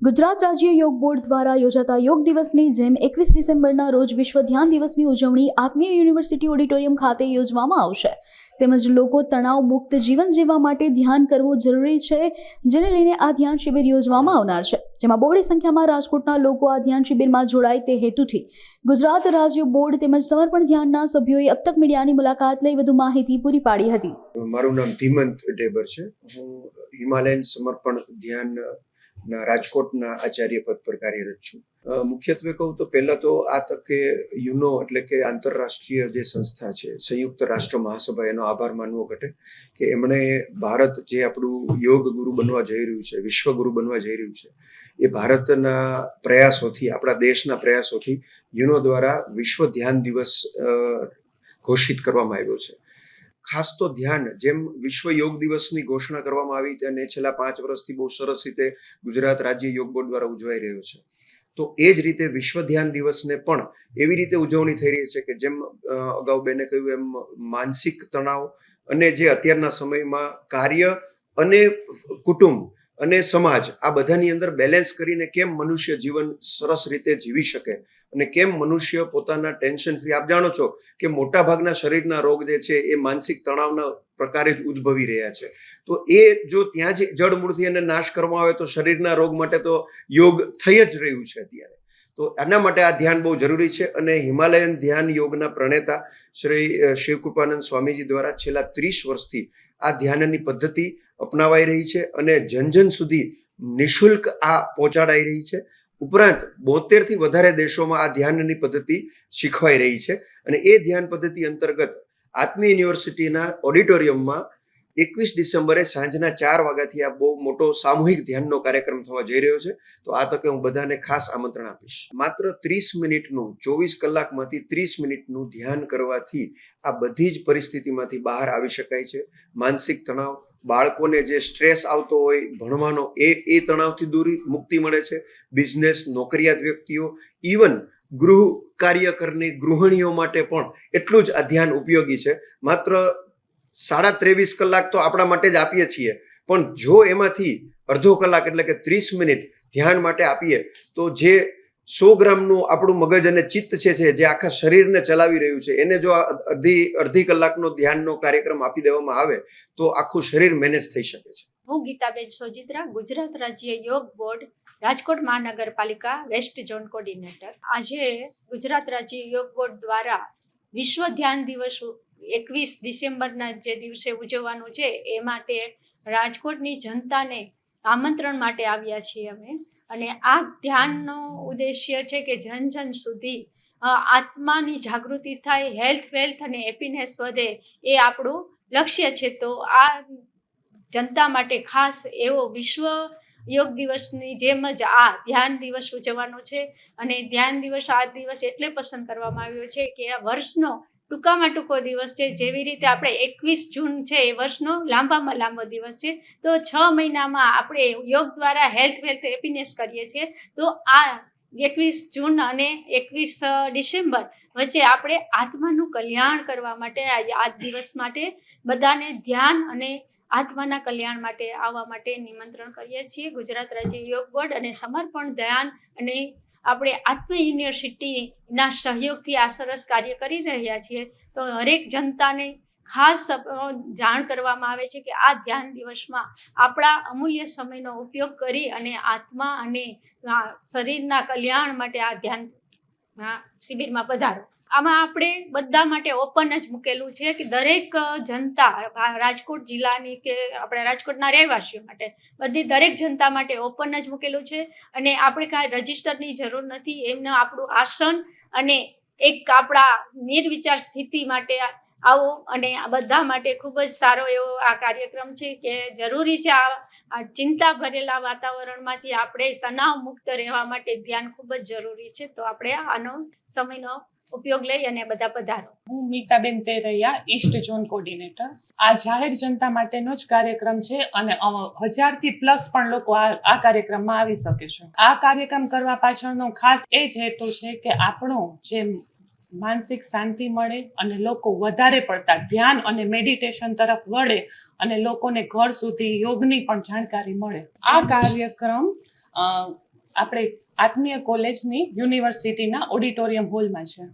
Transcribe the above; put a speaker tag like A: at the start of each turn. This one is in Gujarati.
A: ગુજરાત રાજ્ય યોગ બોર્ડ દ્વારા યોજાતા યોગ દિવસની જેમ 21 ડિસેમ્બરના રોજ વિશ્વ ધ્યાન દિવસની ઉજવણી આત્મીય યુનિવર્સિટી ઓડિટોરિયમ ખાતે યોજવામાં આવશે. તેમજ લોકો તણાવ મુક્ત જીવન જીવવા માટે ધ્યાન કરવું જરૂરી છે, જેને લઈને આ ધ્યાન શિબિર યોજવામાં આવનાર છે, જેમાં બહોળી સંખ્યામાં રાજકોટના લોકો આ ધ્યાન શિબિરમાં જોડાય તે હેતુથી ગુજરાત રાજ્ય બોર્ડ તેમજ સમર્પણ ધ્યાનના સભ્યોએ અબ તક મીડિયાની મુલાકાત લઈ વધુ માહિતી પૂરી પાડી હતી.
B: મારું નામ ધીમંત ઢેબર છે. હું હિમાલયન સમર્પણ ધ્યાન રાજકોટના આચાર્ય પદ પર કાર્યરત છું. મુખ્યત્વે કહું તો પહેલા તો આ તકે યુનો એટલે કે આંતરરાષ્ટ્રીય જે સંસ્થા છે, સંયુક્ત રાષ્ટ્ર મહાસભા, એનો આભાર માનવો ઘટે કે એમણે ભારત જે આપણું યોગ ગુરુ બનવા જઈ રહ્યું છે, વિશ્વ ગુરુ બનવા જઈ રહ્યું છે, એ ભારતના પ્રયાસોથી, આપણા દેશના પ્રયાસોથી યુનો દ્વારા વિશ્વ ધ્યાન દિવસ ઘોષિત કરવામાં આવ્યો છે. ખાસ તો ધ્યાન, જેમ વિશ્વ યોગ દિવસની ઘોષણા કરવામાં આવી અને છેલ્લા 5 વર્ષથી બહુ સરસ રીતે ગુજરાત રાજ્ય યોગ બોર્ડ દ્વારા ઉજવાઈ રહ્યો છે, તો એ જ રીતે વિશ્વ ધ્યાન દિવસને પણ એવી રીતે ઉજવણી થઈ રહી છે કે જેમ અગાઉ બેને કહ્યું એમ માનસિક તણાવ અને જે અત્યારના સમયમાં કાર્ય અને કુટુંબ અને સમાજ, આ બધાની અંદર બેલેન્સ કરીને કેમ મનુષ્ય જીવન સરસ રીતે જીવી શકે અને કેમ મનુષ્ય પોતાના ટેન્શન ફ્રી. આપ જાણો છો કે મોટા ભાગના શરીરના રોગ જે છે એ માનસિક તણાવના પ્રકારે જ ઉદ્ભવી રહ્યા છે. તો એ જો ત્યાં જ જડમૂળથી એને નાશ કરવામાં આવે તો શરીરના રોગ માટે તો યોગ થઈ જ રહ્યું છે અત્યારે. તો આના માટે આ ધ્યાન બહુ જરૂરી છે. અને હિમાલયન ધ્યાન યોગના પ્રણેતા શ્રી શિવકૃપાનંદ સ્વામીજી દ્વારા છેલ્લા 30 વર્ષથી આ ધ્યાનની પદ્ધતિ અપનાવાઈ રહી છે અને જન સુધી નિઃશુલ્ક આ પહોંચાડાઈ રહી છે. ઉપરાંત 72 થી વધારે દેશોમાં આ ધ્યાનની પદ્ધતિ શીખવાઈ રહી છે. અને એ ધ્યાન પદ્ધતિ અંતર્ગત આત્મીય યુનિવર્સિટીના ઓડિટોરિયમમાં 21 ડિસેમ્બરે સાંજના 4 વાગ્યાથી આ બહુ મોટો સામૂહિક ધ્યાનનો કાર્યક્રમ થવા જઈ રહ્યો છે. તો આ તકે હું બધાને ખાસ આમંત્રણ આપીશ. માત્ર 30 મિનિટનું, 24 કલાકમાંથી 30 મિનિટનું ધ્યાન કરવાથી આ બધી જ પરિસ્થિતિમાંથી બહાર આવી શકાય છે. માનસિક તણાવ, બાળકોને જે સ્ટ્રેસ આવતો હોય ભણવાનો, એ તણાવથી મુક્તિ મળે છે. બિઝનેસ, નોકરિયાત વ્યક્તિઓ, ઇવન ગૃહ કાર્યકરની ગૃહિણીઓ માટે પણ એટલું જ આ ધ્યાન ઉપયોગી છે. માત્ર 23.5 કલાક તો આપણા માટે જ આપીએ છીએ, પણ જો એમાંથી અડધો કલાક એટલે કે 30 મિનિટ ધ્યાન માટે આપીએ તો જે 100 ગ્રામનું આપણું મગજ અને ચિત્ત છે જે આખા શરીરને ચલાવી રહ્યું છે, એને જો અડધી કલાકનો ધ્યાનનો કાર્યક્રમ આપી દેવામાં આવે તો આખું શરીર મેનેજ થઈ શકે છે.
C: હું ગીતાબેન સોજિત્રા, ગુજરાત રાજ્ય યોગ બોર્ડ રાજકોટ મહાનગરપાલિકા વેસ્ટ ઝોન કોર્ડિનેટર. આજે ગુજરાત રાજ્ય યોગ બોર્ડ દ્વારા વિશ્વ ધ્યાન દિવસ 21 ડિસેમ્બરના જે દિવસે ઉજવવાનું છે, એ માટે રાજકોટની જનતાને આમંત્રણ માટે આવ્યા છીએ અમે. અને આ ધ્યાનનો ઉદ્દેશ્ય છે કે જન સુધી આત્માની જાગૃતિ થાય, હેલ્થ, વેલ્થ અને હેપીનેસ વધે, એ આપણું લક્ષ્ય છે. તો આ જનતા માટે ખાસ એવો વિશ્વ યોગ દિવસની જેમ જ આ ધ્યાન દિવસ ઉજવવાનો છે. અને ધ્યાન દિવસ, આ દિવસ એટલે પસંદ કરવામાં આવ્યો છે કે આ વર્ષનો ટૂંકામાં ટૂંકો દિવસ છે. જેવી રીતે આપણે 21 જૂન છે એ વર્ષનો લાંબામાં લાંબો દિવસ છે, તો 6 મહિનામાં આપણે યોગ દ્વારા હેલ્થ, વેલ્થ, હેપીનેસ કરીએ છીએ. તો આ 21 જૂન અને 21 ડિસેમ્બર વચ્ચે આપણે આત્માનું કલ્યાણ કરવા માટે આ દિવસ માટે બધાને ધ્યાન અને આત્માના કલ્યાણ માટે આવવા માટે નિમંત્રણ કરીએ છીએ. ગુજરાત રાજ્ય યોગ બોર્ડ અને સમર્પણ ધ્યાન અને આપણે આત્મીય યુનિવર્સિટીના સહયોગથી આ સરસ કાર્ય કરી રહ્યા છીએ. તો હરેક જનતાને ખાસ જાણ કરવામાં આવે છે કે આ ધ્યાન દિવસમાં આપણા અમૂલ્ય સમયનો ઉપયોગ કરી અને આત્મા અને શરીરના કલ્યાણ માટે આ ધ્યાન શિબિરમાં પધારો. આમાં આપણે બધા માટે ઓપન જ મૂકેલું છે કે દરેક જનતા, રાજકોટ જિલ્લાની કે આપણા રાજકોટના રહેવાસીઓ માટે, દરેક જનતા માટે ઓપન જ મૂકેલું છે. અને આપણે કાંઈ રજિસ્ટરની જરૂર નથી. એમને આપણું આસન અને એક આપણા નિર્વિચાર સ્થિતિ માટે આવો. અને આ બધા માટે ખૂબ જ સારો એવો આ કાર્યક્રમ છે કે જરૂરી છે. આ ચિંતા ભરેલા વાતાવરણમાંથી આપણે તણાવ મુક્ત રહેવા માટે ધ્યાન ખૂબ જ જરૂરી છે. તો આપણે આનો સમયનો ઉપયોગ લઈ અને બધા પધારો.
D: હું મીતાબેન તેરૈયા, ઈસ્ટ ઝોન કોર્ડિનેટર. આ જાહેર જનતા માટેનો જ કાર્યક્રમ છે અને 1000થી પ્લસ પણ લોકો આ કાર્યક્રમમાં આવી શકે છે. આ કાર્યક્રમ કરવા પાછળનો ખાસ એ જ હેતુ છે કે આપણો જે માનસિક શાંતિ મળે અને લોકો વધારે પડતા ધ્યાન અને મેડિટેશન તરફ વળે અને લોકોને ઘર સુધી યોગની પણ જાણકારી મળે. આ કાર્યક્રમ આપણે આત્મીય કોલેજની યુનિવર્સિટીના ઓડિટોરિયમ હોલમાં છે.